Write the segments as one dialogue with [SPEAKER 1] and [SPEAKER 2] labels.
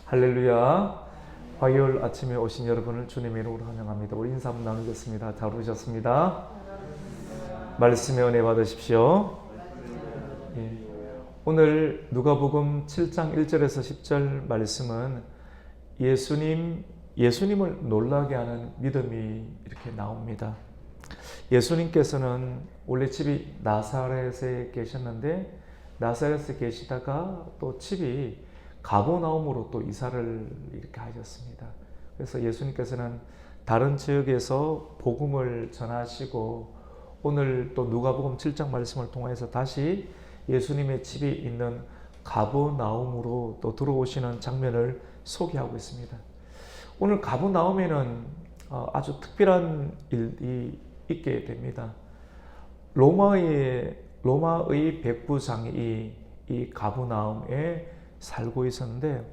[SPEAKER 1] 할렐루야. 화요일 아침에 오신 여러분을 주님의 이름으로 환영합니다. 우리 인사 한번 나누겠습니다. 잘 오셨습니다. 말씀의 은혜 받으십시오. 예. 오늘 누가복음 7장 1절에서 10절 말씀은 예수님을 놀라게 하는 믿음이 이렇게 나옵니다. 예수님께서는 원래 집이 나사렛에 계셨는데 나사렛에 계시다가 또 집이 가버나움으로 또 이사를 이렇게 하셨습니다. 그래서 예수님께서는 다른 지역에서 복음을 전하시고 오늘 또 누가복음 7장 말씀을 통해서 다시 예수님의 집이 있는 가버나움으로 또 들어오시는 장면을 소개하고 있습니다. 오늘 가버나움에는 아주 특별한 일이 있게 됩니다. 로마의 백부장이 이 가버나움에 살고 있었는데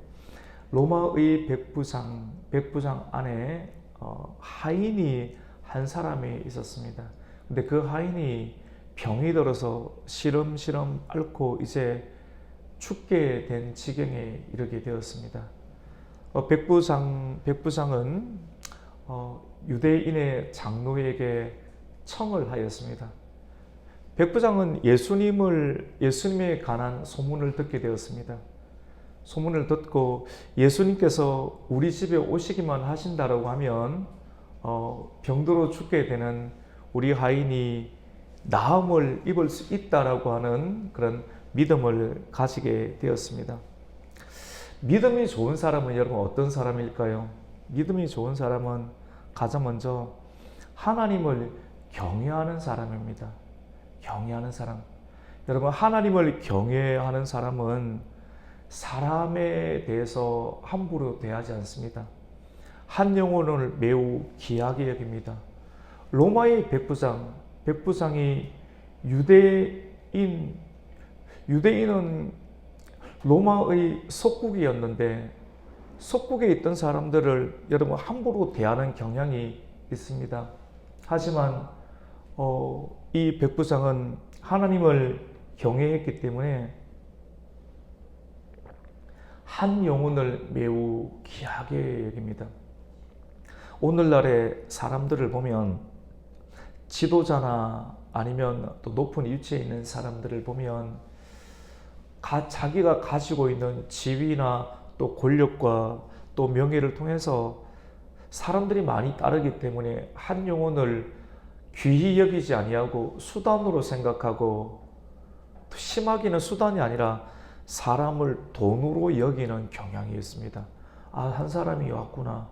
[SPEAKER 1] 로마의 백부장 안에 하인이 한 사람이 있었습니다. 근데 그 하인이 병이 들어서 시름시름 앓고 이제 죽게 된 지경에 이르게 되었습니다. 백부장은 유대인의 장로에게 청을 하였습니다. 백부장은 예수님에 관한 소문을 듣게 되었습니다. 소문을 듣고 예수님께서 우리 집에 오시기만 하신다라고 하면 병들어 죽게 되는 우리 하인이 나음을 입을 수 있다라고 하는 그런 믿음을 가지게 되었습니다. 믿음이 좋은 사람은 여러분 어떤 사람일까요? 믿음이 좋은 사람은 가장 먼저 하나님을 경외하는 사람입니다. 경외하는 사람. 여러분 하나님을 경외하는 사람은 사람에 대해서 함부로 대하지 않습니다. 한 영혼을 매우 귀하게 여깁니다. 로마의 백부장이 유대인은 로마의 속국이었는데 속국에 있던 사람들을 여러분 함부로 대하는 경향이 있습니다. 하지만 이 백부장은 하나님을 경외했기 때문에 한 영혼을 매우 귀하게 여깁니다. 오늘날의 사람들을 보면 지도자나 아니면 또 높은 위치에 있는 사람들을 보면 자기가 가지고 있는 지위나 또 권력과 또 명예를 통해서 사람들이 많이 따르기 때문에 한 영혼을 귀히 여기지 아니하고 수단으로 생각하고 심하게는 수단이 아니라 사람을 돈으로 여기는 경향이 있습니다. 한 사람이 왔구나.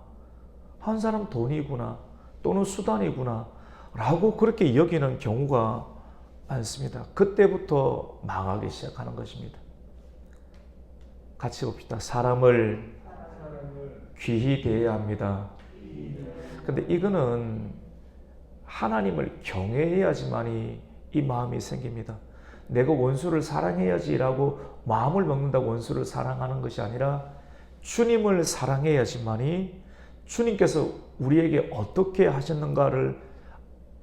[SPEAKER 1] 한 사람 돈이구나. 또는 수단이구나. 라고 그렇게 여기는 경우가 많습니다. 그때부터 망하기 시작하는 것입니다. 같이 봅시다. 사람을 귀히 대해야 합니다. 근데 이거는 하나님을 경외해야지만이 이 마음이 생깁니다. 내가 원수를 사랑해야지라고 마음을 먹는다고 원수를 사랑하는 것이 아니라 주님을 사랑해야지만이 주님께서 우리에게 어떻게 하셨는가를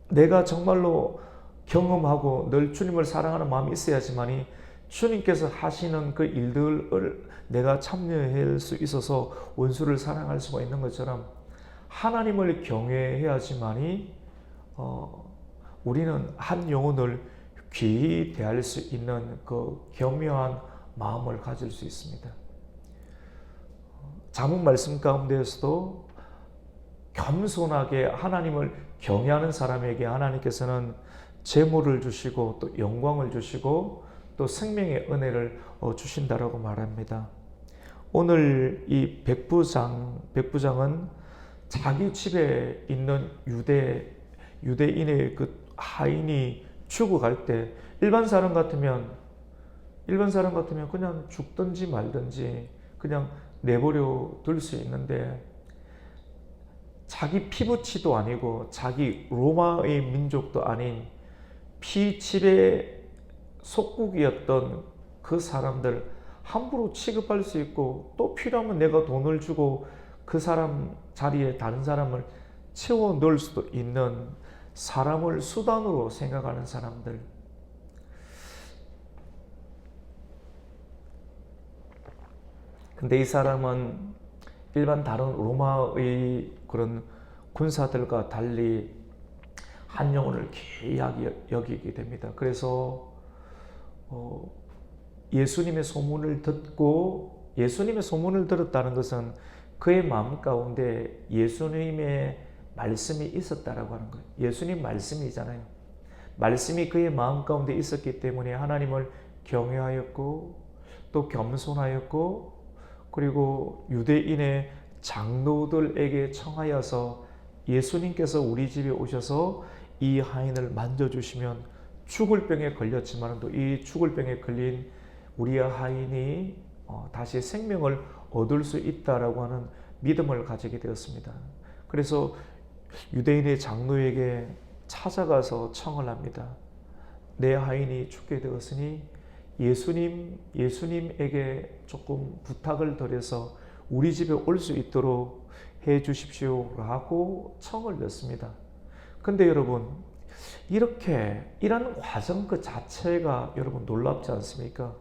[SPEAKER 1] 내가 정말로 경험하고 늘 주님을 사랑하는 마음이 있어야지만이 주님께서 하시는 그 일들을 내가 참여할 수 있어서 원수를 사랑할 수가 있는 것처럼 하나님을 경외해야지만이 우리는 한 영혼을 귀히 대할 수 있는 그 겸허한 마음을 가질 수 있습니다. 잠언 말씀 가운데에서도 겸손하게 하나님을 경외하는 사람에게 하나님께서는 재물을 주시고 또 영광을 주시고 또 생명의 은혜를 주신다라고 말합니다. 오늘 이 백부장은 자기 집에 있는 유대인의 그 하인이 죽어갈 때 일반 사람 같으면 그냥 죽든지 말든지 그냥 내버려 둘 수 있는데 자기 피부치도 아니고 자기 로마의 민족도 아닌 피집의 속국이었던 그 사람들 함부로 취급할 수 있고 또 필요하면 내가 돈을 주고 그 사람 자리에 다른 사람을 채워 넣을 수도 있는 사람을 수단으로 생각하는 사람들. 근데 이 사람은 일반 다른 로마의 그런 군사들과 달리 한 영혼을 귀하게 여기게 됩니다. 그래서 예수님의 소문을 듣고, 예수님의 소문을 들었다는 것은 그의 마음 가운데 예수님의 말씀이 있었다라고 하는 거예요. 예수님 말씀이잖아요. 말씀이 그의 마음 가운데 있었기 때문에 하나님을 경외하였고 또 겸손하였고, 그리고 유대인의 장로들에게 청하여서 예수님께서 우리 집에 오셔서 이 하인을 만져주시면 죽을 병에 걸렸지만 또 이 죽을 병에 걸린 우리의 하인이 다시 생명을 얻을 수 있다라고 하는 믿음을 가지게 되었습니다. 그래서 유대인의 장로에게 찾아가서 청을 합니다. 내 하인이 죽게 되었으니 예수님에게 조금 부탁을 드려서 우리 집에 올 수 있도록 해 주십시오라고 청을 넣습니다. 근데 여러분, 이런 과정 그 자체가 여러분 놀랍지 않습니까?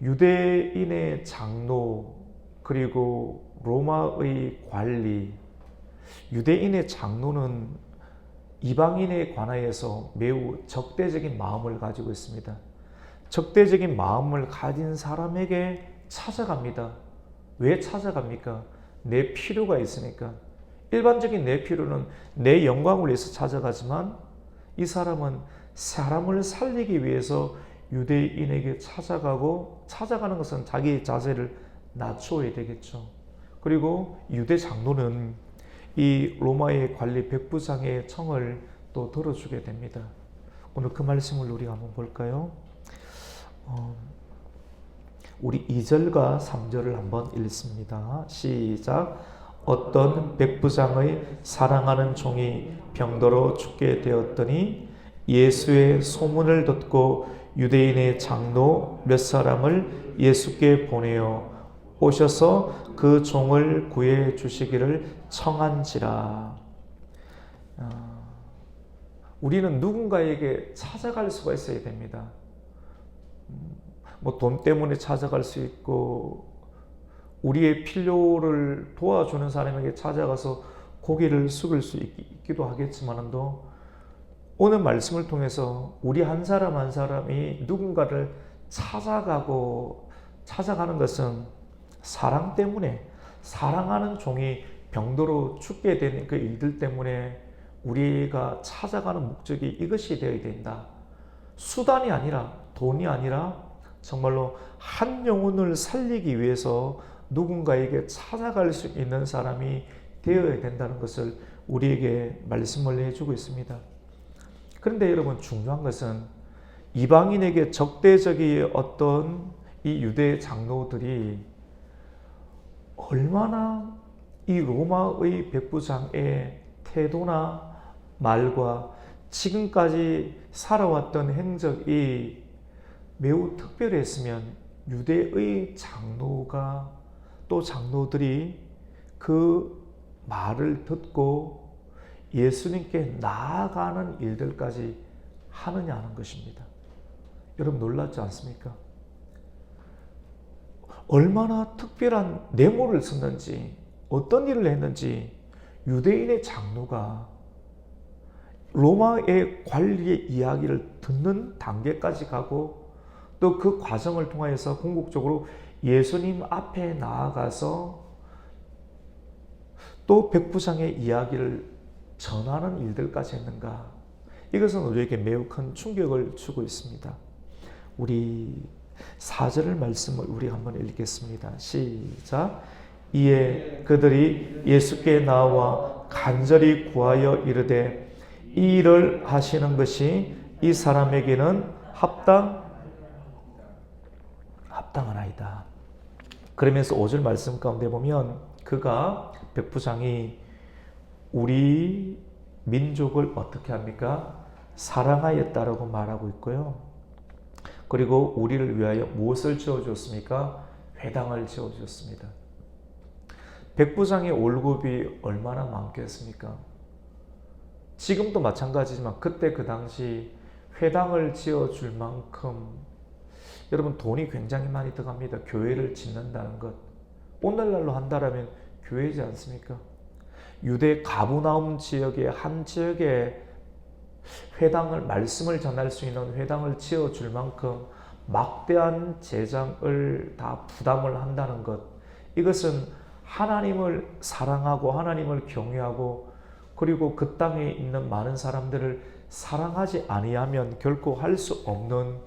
[SPEAKER 1] 유대인의 장로, 그리고 로마의 관리, 유대인의 장로는 이방인에 관하여서 매우 적대적인 마음을 가지고 있습니다. 적대적인 마음을 가진 사람에게 찾아갑니다. 왜 찾아갑니까? 내 필요가 있으니까. 일반적인 내 필요는 내 영광을 위해서 찾아가지만 이 사람은 사람을 살리기 위해서 유대인에게 찾아가는 것은 자기 자세를 낮추어야 되겠죠. 그리고 유대 장로는 이 로마의 관리 백부장의 청을 또 들어주게 됩니다. 오늘 그 말씀을 우리가 한번 볼까요? 우리 2절과 3절을 한번 읽습니다. 시작. 어떤 백부장의 사랑하는 종이 병들어 죽게 되었더니 예수의 소문을 듣고 유대인의 장로 몇 사람을 예수께 보내어 오셔서 그 종을 구해 주시기를 청한지라. 우리는 누군가에게 찾아갈 수가 있어야 됩니다. 뭐 돈 때문에 찾아갈 수 있고, 우리의 필요를 도와주는 사람에게 찾아가서 고개를 숙일 수 있기도 하겠지만도, 오늘 말씀을 통해서 우리 한 사람 한 사람이 누군가를 찾아가는 것은 사랑 때문에, 사랑하는 종이 병들어 죽게 되는 그 일들 때문에 우리가 찾아가는 목적이 이것이 되어야 된다. 수단이 아니라, 돈이 아니라 정말로 한 영혼을 살리기 위해서 누군가에게 찾아갈 수 있는 사람이 되어야 된다는 것을 우리에게 말씀을 해주고 있습니다. 그런데 여러분, 중요한 것은 이방인에게 적대적인 어떤 이 유대 장로들이 얼마나 이 로마의 백부장의 태도나 말과 지금까지 살아왔던 행적이 매우 특별했으면 유대의 장로가 또 장로들이 그 말을 듣고 예수님께 나아가는 일들까지 하느냐 하는 것입니다. 여러분 놀랍지 않습니까? 얼마나 특별한 뇌물을 썼는지, 어떤 일을 했는지 유대인의 장로가 로마의 관리의 이야기를 듣는 단계까지 가고, 또 그 과정을 통하여서 궁극적으로 예수님 앞에 나아가서 또 백부장의 이야기를 전하는 일들까지 했는가? 이것은 우리에게 매우 큰 충격을 주고 있습니다. 우리 4절 말씀을 우리 한번 읽겠습니다. 시작. 이에 그들이 예수께 나와 간절히 구하여 이르되 이 일을 하시는 것이 이 사람에게는 합당하나이다. 그러면서 5절 말씀 가운데 보면 그가, 백부장이 우리 민족을 어떻게 합니까? 사랑하였다라고 말하고 있고요. 그리고 우리를 위하여 무엇을 지어주었습니까? 회당을 지어주었습니다. 백부장의 월급이 얼마나 많겠습니까? 지금도 마찬가지지만 그때 그 당시 회당을 지어줄 만큼 여러분 돈이 굉장히 많이 들어갑니다. 교회를 짓는다는 것. 오늘날로 한다라면 교회지 않습니까? 유대 가브나움 지역의 한 지역에 회당을 말씀을 전할 수 있는 회당을 지어 줄 만큼 막대한 재정을 다 부담을 한다는 것. 이것은 하나님을 사랑하고 하나님을 경외하고 그리고 그 땅에 있는 많은 사람들을 사랑하지 아니하면 결코 할 수 없는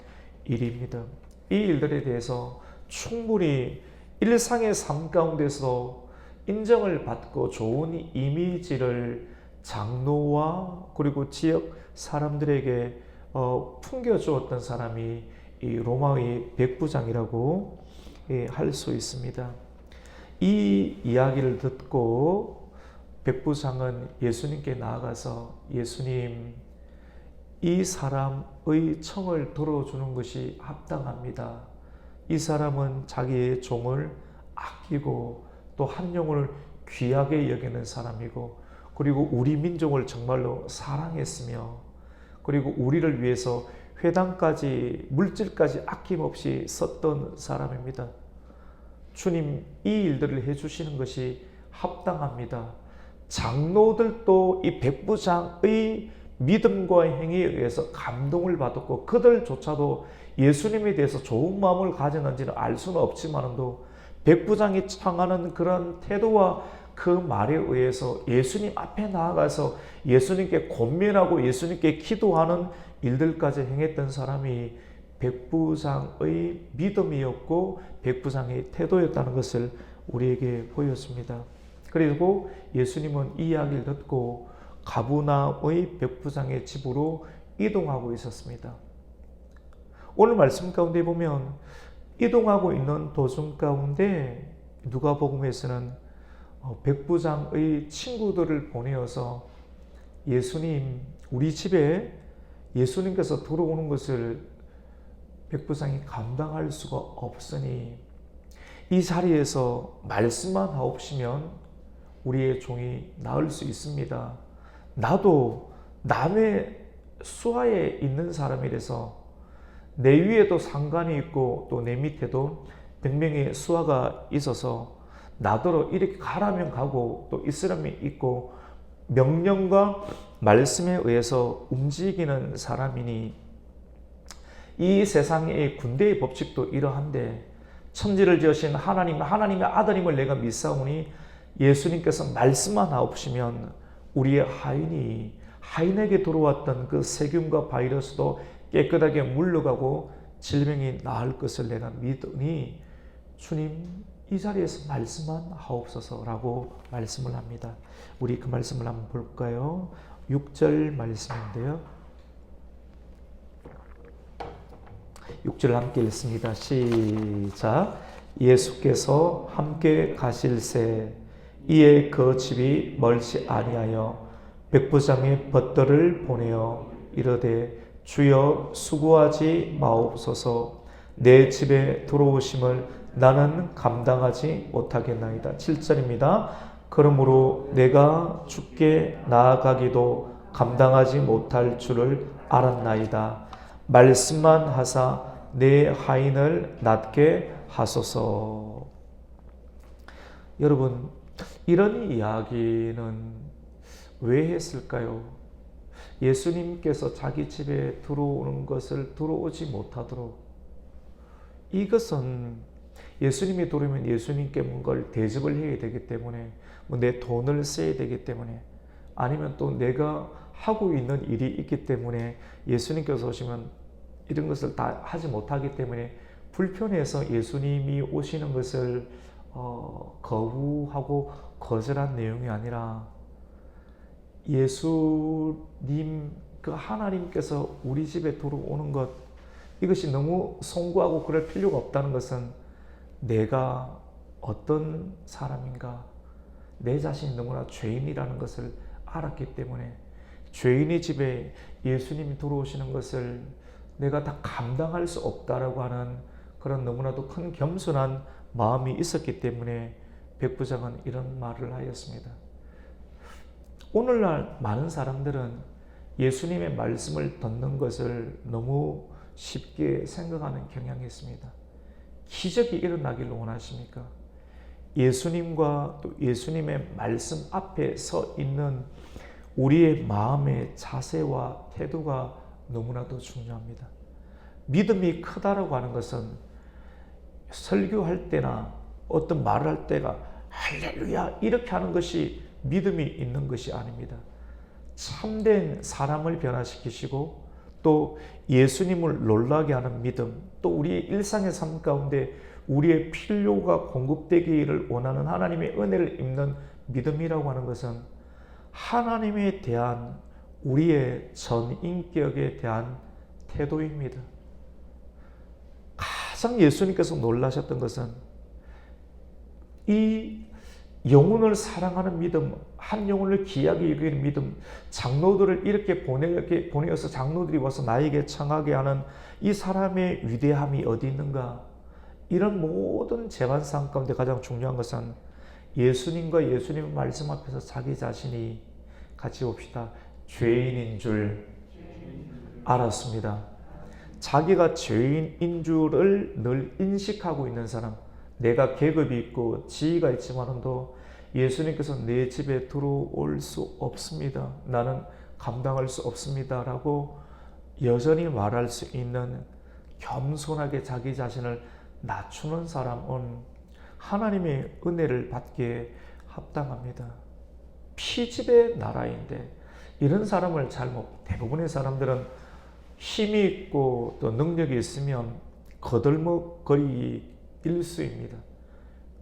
[SPEAKER 1] 일입니다. 이 일들에 대해서 충분히 일상의 삶 가운데서 인정을 받고 좋은 이미지를 장로와 그리고 지역 사람들에게 풍겨주었던 사람이 이 로마의 백부장이라고 할 수 있습니다. 이 이야기를 듣고 백부장은 예수님께 나아가서 예수님, 이 사람의 청을 들어주는 것이 합당합니다. 이 사람은 자기의 종을 아끼고 또 한 영혼을 귀하게 여기는 사람이고 그리고 우리 민족을 정말로 사랑했으며 그리고 우리를 위해서 회당까지 물질까지 아낌없이 썼던 사람입니다. 주님, 이 일들을 해주시는 것이 합당합니다. 장로들도 이 백부장의 믿음과 행위에 의해서 감동을 받았고 그들조차도 예수님에 대해서 좋은 마음을 가졌는지는 알 수는 없지만도 백부장이 청하는 그런 태도와 그 말에 의해서 예수님 앞에 나아가서 예수님께 권면하고 예수님께 기도하는 일들까지 행했던 사람이 백부장의 믿음이었고 백부장의 태도였다는 것을 우리에게 보였습니다. 그리고 예수님은 이 이야기를 듣고 가브나움의 백부장의 집으로 이동하고 있었습니다. 오늘 말씀 가운데 보면 이동하고 있는 도중 가운데 누가복음에서는 백부장의 친구들을 보내어서 예수님, 우리 집에 예수님께서 들어오는 것을 백부장이 감당할 수가 없으니 이 자리에서 말씀만 하옵시면 우리의 종이 나을 수 있습니다. 나도 남의 수하에 있는 사람이라서 내 위에도 상관이 있고 또 내 밑에도 100명의 수하가 있어서 나더러 이렇게 가라면 가고 또 있으라면 있고 명령과 말씀에 의해서 움직이는 사람이니 이 세상의 군대의 법칙도 이러한데 천지를 지으신 하나님, 하나님의 아들임을 내가 믿사오니 예수님께서 말씀만 하옵시면 우리의 하인에게 들어왔던 그 세균과 바이러스도 깨끗하게 물러가고 질병이 나을 것을 내가 믿으니 주님 이 자리에서 말씀만 하옵소서라고 말씀을 합니다. 우리 그 말씀을 한번 볼까요? 6절 말씀인데요. 6절 함께 읽습니다. 시작. 예수께서 함께 가실새 이에 그 집이 멀지 아니하여 백부장의 벗들을 보내어 이르되 주여 수고하지 마옵소서 내 집에 들어오심을 나는 감당하지 못하겠나이다. 7절입니다. 그러므로 내가 주께 나아가기도 감당하지 못할 줄을 알았나이다. 말씀만 하사 내 하인을 낫게 하소서. 여러분, 이런 이야기는 왜 했을까요? 예수님께서 자기 집에 들어오는 것을 들어오지 못하도록, 이것은 예수님이 들어오면 예수님께 뭔가를 대접을 해야 되기 때문에, 내 돈을 써야 되기 때문에, 아니면 또 내가 하고 있는 일이 있기 때문에 예수님께서 오시면 이런 것을 다 하지 못하기 때문에 불편해서 예수님이 오시는 것을 거부하고 거절한 내용이 아니라 예수님, 그 하나님께서 우리 집에 들어오는 것, 이것이 너무 송구하고 그럴 필요가 없다는 것은 내가 어떤 사람인가, 내 자신이 너무나 죄인이라는 것을 알았기 때문에 죄인의 집에 예수님이 들어오시는 것을 내가 다 감당할 수 없다라고 하는 그런 너무나도 큰 겸손한 마음이 있었기 때문에 백부장은 이런 말을 하였습니다. 오늘날 많은 사람들은 예수님의 말씀을 듣는 것을 너무 쉽게 생각하는 경향이 있습니다. 기적이 일어나기를 원하십니까? 예수님과 또 예수님의 말씀 앞에 서 있는 우리의 마음의 자세와 태도가 너무나도 중요합니다. 믿음이 크다라고 하는 것은 설교할 때나 어떤 말을 할 때가 할렐루야 이렇게 하는 것이 믿음이 있는 것이 아닙니다. 참된 사람을 변화시키시고 또 예수님을 놀라게 하는 믿음, 또 우리의 일상의 삶 가운데 우리의 필요가 공급되기를 원하는 하나님의 은혜를 입는 믿음이라고 하는 것은 하나님에 대한 우리의 전인격에 대한 태도입니다. 가장 예수님께서 놀라셨던 것은 이 영혼을 사랑하는 믿음, 한 영혼을 귀하게 여기는 믿음, 장로들을 이렇게 보내어서 장로들이 와서 나에게 청하게 하는 이 사람의 위대함이 어디 있는가? 이런 모든 재반상 가운데 가장 중요한 것은 예수님과 예수님의 말씀 앞에서 자기 자신이, 같이 봅시다, 죄인인 줄 알았습니다. 자기가 죄인인 줄을 늘 인식하고 있는 사람, 내가 계급이 있고 지위가 있지만도 예수님께서 내 집에 들어올 수 없습니다. 나는 감당할 수 없습니다. 라고 여전히 말할 수 있는, 겸손하게 자기 자신을 낮추는 사람은 하나님의 은혜를 받기에 합당합니다. 피집의 나라인데 이런 사람을 대부분의 사람들은 힘이 있고 또 능력이 있으면 거들먹거리기 일수입니다.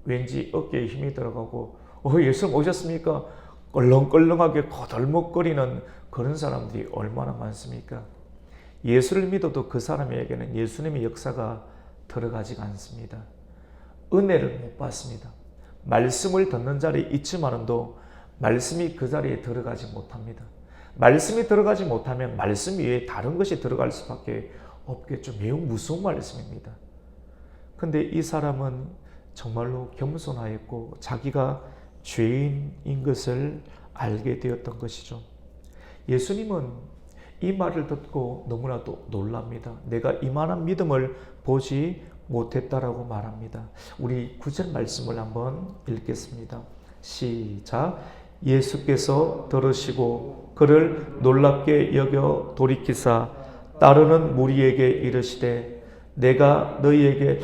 [SPEAKER 1] 왠지 어깨에 힘이 들어가고 예수님 오셨습니까? 껄렁껄렁하게 거들먹거리는 그런 사람들이 얼마나 많습니까? 예수를 믿어도 그 사람에게는 예수님의 역사가 들어가지가 않습니다. 은혜를 못 받습니다. 말씀을 듣는 자리에 있지만도 말씀이 그 자리에 들어가지 못합니다. 말씀이 들어가지 못하면 말씀 위에 다른 것이 들어갈 수밖에 없겠죠. 매우 무서운 말씀입니다. 근데 이 사람은 정말로 겸손하였고 자기가 죄인인 것을 알게 되었던 것이죠. 예수님은 이 말을 듣고 너무나도 놀랍니다. 내가 이만한 믿음을 보지 못했다라고 말합니다. 우리 9절 말씀을 한번 읽겠습니다. 시작. 예수께서 들으시고 그를 놀랍게 여겨 돌이키사 따르는 무리에게 이르시되 내가 너희에게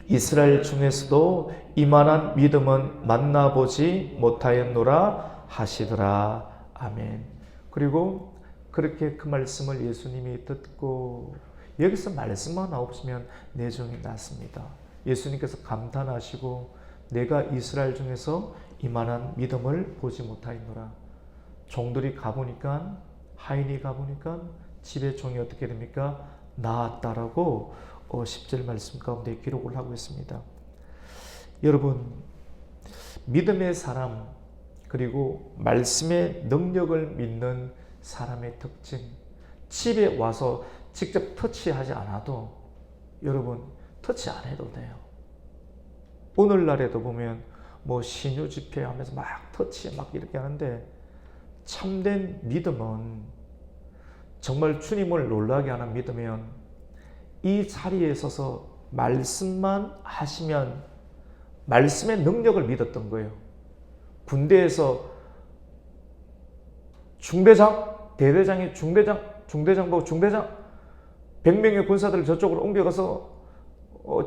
[SPEAKER 1] 이스라엘 중에서도 이만한 믿음은 만나보지 못하였노라 하시더라. 아멘. 그리고 그렇게 그 말씀을 예수님이 듣고, 여기서 말씀만 나오시면 내정이 났습니다. 예수님께서 감탄하시고 내가 이스라엘 중에서 이만한 믿음을 보지 못하였노라. 종들이 가보니까, 하인이 가보니까 집의 종이 어떻게 됩니까? 나았다라고 10절 말씀 가운데 기록을 하고 있습니다. 여러분, 믿음의 사람, 그리고 말씀의 능력을 믿는 사람의 특징, 집에 와서 직접 터치하지 않아도, 여러분 터치 안 해도 돼요. 오늘날에도 보면 신유 집회하면서 막 터치 막 이렇게 하는데, 참된 믿음은 정말 주님을 놀라게 하는 믿으면 이 자리에 서서 말씀만 하시면 말씀의 능력을 믿었던 거예요. 군대에서 중대장, 대대장이 중대장 보고 중대장 100명의 군사들을 저쪽으로 옮겨가서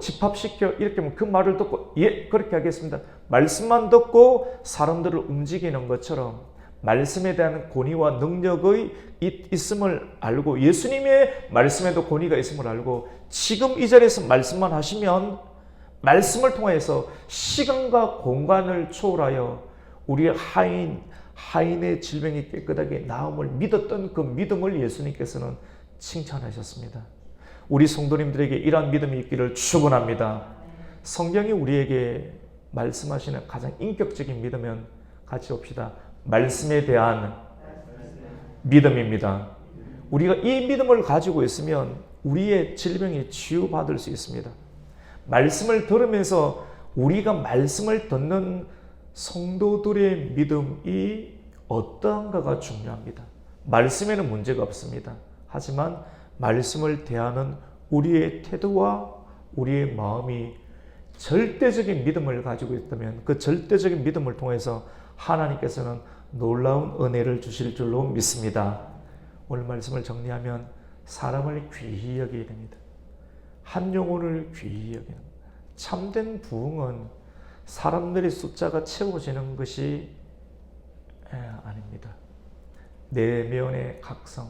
[SPEAKER 1] 집합시켜 이렇게 하면 그 말을 듣고 예 그렇게 하겠습니다. 말씀만 듣고 사람들을 움직이는 것처럼 말씀에 대한 권위와 능력의 있음을 알고, 예수님의 말씀에도 권위가 있음을 알고, 지금 이 자리에서 말씀만 하시면 말씀을 통해서 시간과 공간을 초월하여 우리의 하인의 질병이 깨끗하게 나음을 믿었던 그 믿음을 예수님께서는 칭찬하셨습니다. 우리 성도님들에게 이러한 믿음이 있기를 축원합니다. 성경이 우리에게 말씀하시는 가장 인격적인 믿음은, 같이 봅시다, 말씀에 대한 믿음입니다. 우리가 이 믿음을 가지고 있으면 우리의 질병이 치유받을 수 있습니다. 말씀을 들으면서 우리가 말씀을 듣는 성도들의 믿음이 어떠한가가 중요합니다. 말씀에는 문제가 없습니다. 하지만 말씀을 대하는 우리의 태도와 우리의 마음이 절대적인 믿음을 가지고 있다면 그 절대적인 믿음을 통해서 하나님께서는 놀라운 은혜를 주실 줄로 믿습니다. 오늘 말씀을 정리하면 사람을 귀히 여기게 됩니다. 한 영혼을 귀히 여기는 겁니다. 참된 부흥은 사람들의 숫자가 채워지는 것이 아닙니다. 내면의 각성,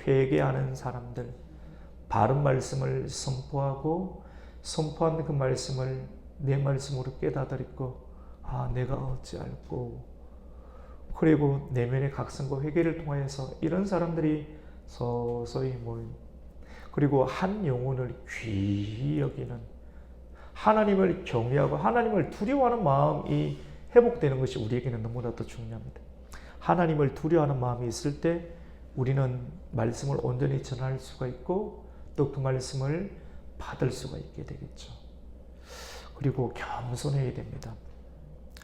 [SPEAKER 1] 회개하는 사람들, 바른 말씀을 선포하고 선포한 그 말씀을 내 말씀으로 깨닫고 내가 어찌할꼬, 그리고 내면의 각성과 회개를 통하여서 이런 사람들이 서서히 모입니다. 그리고 한 영혼을 귀히 여기는, 하나님을 경외하고 하나님을 두려워하는 마음이 회복되는 것이 우리에게는 너무나도 중요합니다. 하나님을 두려워하는 마음이 있을 때 우리는 말씀을 온전히 전할 수가 있고 또 그 말씀을 받을 수가 있게 되겠죠. 그리고 겸손해야 됩니다.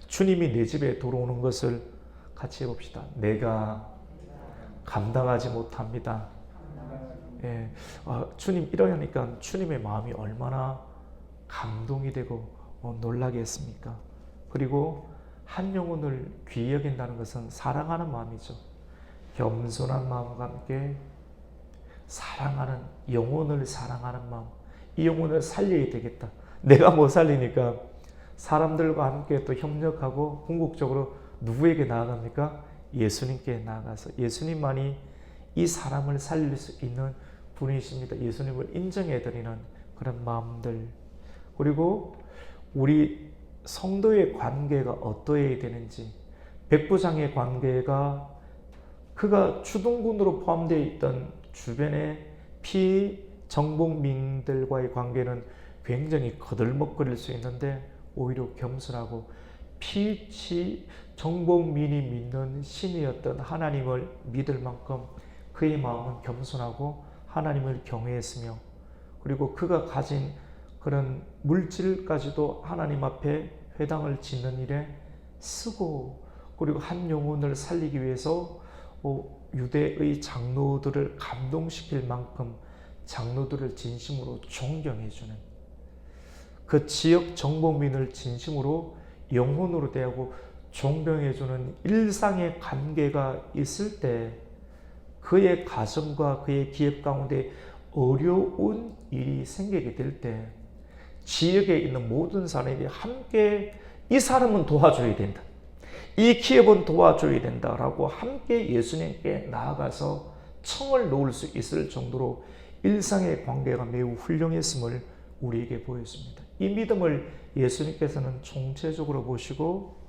[SPEAKER 1] 주님이 내 집에 들어오는 것을 같이 해봅시다. 내가 감당하지 못합니다. 주님 이러니까 주님의 마음이 얼마나 감동이 되고 놀라겠습니까? 그리고 한 영혼을 귀히 여긴다는 것은 사랑하는 마음이죠. 겸손한 마음과 함께 사랑하는, 영혼을 사랑하는 마음, 이 영혼을 살려야 되겠다. 내가 못 살리니까 사람들과 함께 또 협력하고 궁극적으로 누구에게 나아갑니까? 예수님께 나아가서 예수님만이 이 사람을 살릴 수 있는 분이십니다. 예수님을 인정해드리는 그런 마음들, 그리고 우리 성도의 관계가 어떠해야 되는지, 백부장의 관계가 그가 주둔군으로 포함되어 있던 주변의 피정복민들과의 관계는 굉장히 거들먹거릴 수 있는데 오히려 겸손하고 피정복민이 믿는 신이었던 하나님을 믿을 만큼 그의 마음은 겸손하고 하나님을 경외했으며, 그리고 그가 가진 그런 물질까지도 하나님 앞에 회당을 짓는 일에 쓰고, 그리고 한 영혼을 살리기 위해서 유대의 장로들을 감동시킬 만큼 장로들을 진심으로 존경해주는, 그 지역 정복민을 진심으로 영혼으로 대하고 존경해주는 일상의 관계가 있을 때 그의 가정과 그의 기업 가운데 어려운 일이 생기게 될 때 지역에 있는 모든 사람들이 함께 이 사람은 도와줘야 된다, 이 기업은 도와줘야 된다라고 함께 예수님께 나아가서 청을 놓을 수 있을 정도로 일상의 관계가 매우 훌륭했음을 우리에게 보였습니다. 이 믿음을 예수님께서는 총체적으로 보시고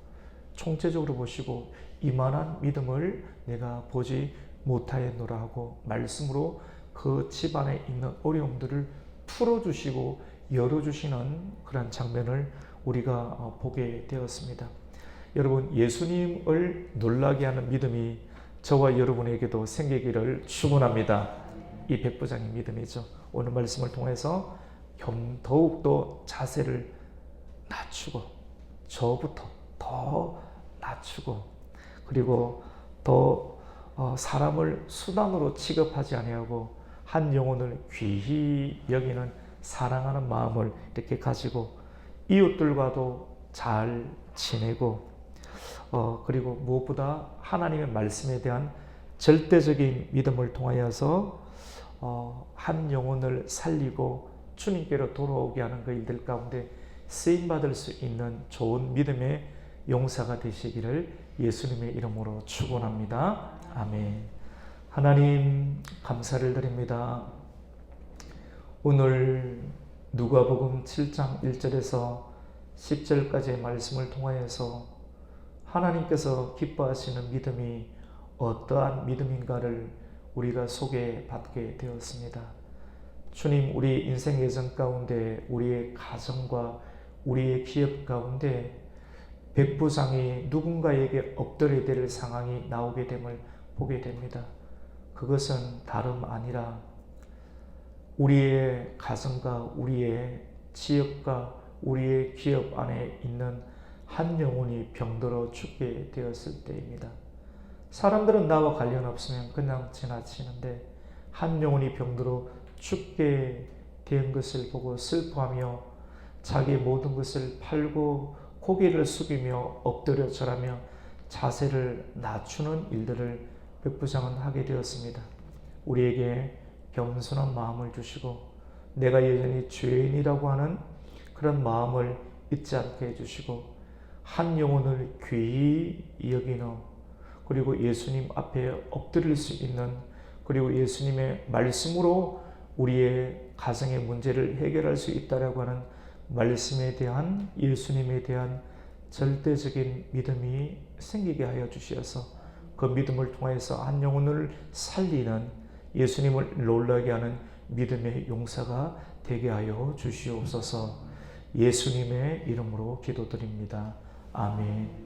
[SPEAKER 1] 이만한 믿음을 내가 보지 못하였노라 하고 말씀으로 그 집안에 있는 어려움들을 풀어주시고 열어주시는 그런 장면을 우리가 보게 되었습니다. 여러분, 예수님을 놀라게 하는 믿음이 저와 여러분에게도 생기기를 축원합니다. 이 백부장의 믿음이죠. 오늘 말씀을 통해서 더욱더 자세를 낮추고 저부터 더 낮추고, 그리고 더 사람을 수단으로 취급하지 아니하고 한 영혼을 귀히 여기는 사랑하는 마음을 이렇게 가지고 이웃들과도 잘 지내고, 그리고 무엇보다 하나님의 말씀에 대한 절대적인 믿음을 통하여서 한 영혼을 살리고 주님께로 돌아오게 하는 그 일들 가운데 쓰임받을 수 있는 좋은 믿음의 용사가 되시기를 예수님의 이름으로 축원합니다. 아멘. 하나님 감사를 드립니다. 오늘 누가복음 7장 1절에서 10절까지의 말씀을 통하여서 하나님께서 기뻐하시는 믿음이 어떠한 믿음인가를 우리가 소개받게 되었습니다. 주님, 우리 인생 예정 가운데 우리의 가정과 우리의 기업 가운데 백부장이 누군가에게 엎드려야 될 상황이 나오게 됨을 보게 됩니다. 그것은 다름 아니라 우리의 가정과 우리의 지역과 우리의 기업 안에 있는 한 영혼이 병들어 죽게 되었을 때입니다. 사람들은 나와 관련 없으면 그냥 지나치는데 한 영혼이 병들어 죽게 된 것을 보고 슬퍼하며 자기의 모든 것을 팔고 고개를 숙이며 엎드려 절하며 자세를 낮추는 일들을 백부장은 하게 되었습니다. 우리에게 겸손한 마음을 주시고 내가 여전히 죄인이라고 하는 그런 마음을 잊지 않게 해주시고 한 영혼을 귀히 여기는, 그리고 예수님 앞에 엎드릴 수 있는, 그리고 예수님의 말씀으로 우리의 가정의 문제를 해결할 수 있다라고 하는 말씀에 대한, 예수님에 대한 절대적인 믿음이 생기게 하여 주시어서 그 믿음을 통해서 한 영혼을 살리는, 예수님을 놀라게 하는 믿음의 용사가 되게 하여 주시옵소서. 예수님의 이름으로 기도드립니다. 아멘.